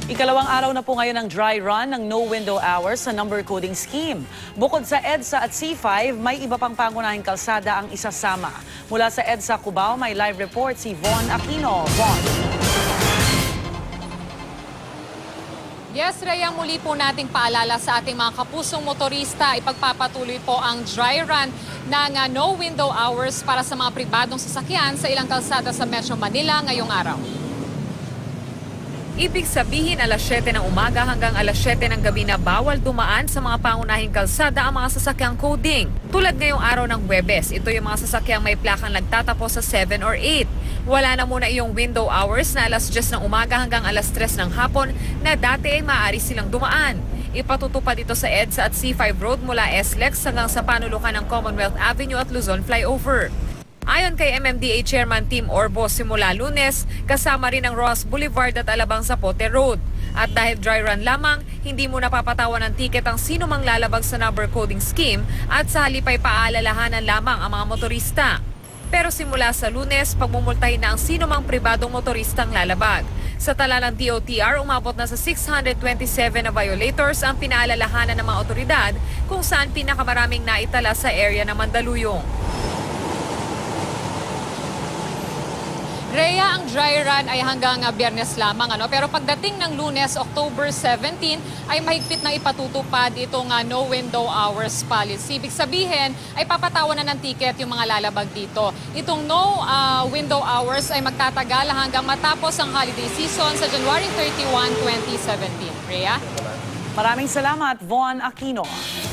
Ikalawang araw na po ngayon ang dry run ng no window hours sa number coding scheme. Bukod sa EDSA at C5, may iba pang pangunahing kalsada ang isasama. Mula sa EDSA Cubao, may live report si Von Aquino. Von. Yes, Rhea, muli po nating paalala sa ating mga kapusong motorista. Ipagpapatuloy po ang dry run ng no window hours para sa mga pribadong sasakyan sa ilang kalsada sa Metro Manila ngayong araw. Ibig sabihin alas 7 ng umaga hanggang alas 7 ng gabi na bawal dumaan sa mga pangunahing kalsada ang mga sasakyang coding. Tulad ngayong araw ng Huwebes, ito yung mga sasakyang may plakang nagtatapos sa 7 or 8. Wala na muna iyong window hours na alas 10 ng umaga hanggang alas 3 ng hapon na dati ay maaari silang dumaan. Ipatutupad ito sa EDSA at C5 Road mula SLEX hanggang sa panulukan ng Commonwealth Avenue at Luzon Flyover. Ayon kay MMDA Chairman Tim Orbo, simula Lunes, kasama rin ang Rojas Boulevard at Alabang Zapote Road. At dahil dry run lamang, hindi mo napapatawan ng tiket ang sino mang lalabag sa number coding scheme at sa halip ay paalalahanan lamang ang mga motorista. Pero simula sa Lunes, pagmumultahin na ang sino mang pribadong motoristang lalabag. Sa tala ng DOTR, umabot na sa 627 na violators ang pinaalalahanan ng mga otoridad kung saan pinakamaraming naitala sa area ng Mandaluyong. Rhea, ang dry run ay hanggang Biyernes lamang. Pero pagdating ng Lunes, October 17, ay mahigpit na ipatutupad itong no window hours policy. Ibig sabihin, ay papatawan na ng tiket yung mga lalabag dito. Itong no window hours ay magtatagal hanggang matapos ang holiday season sa January 31, 2017. Rhea? Maraming salamat, Von Aquino.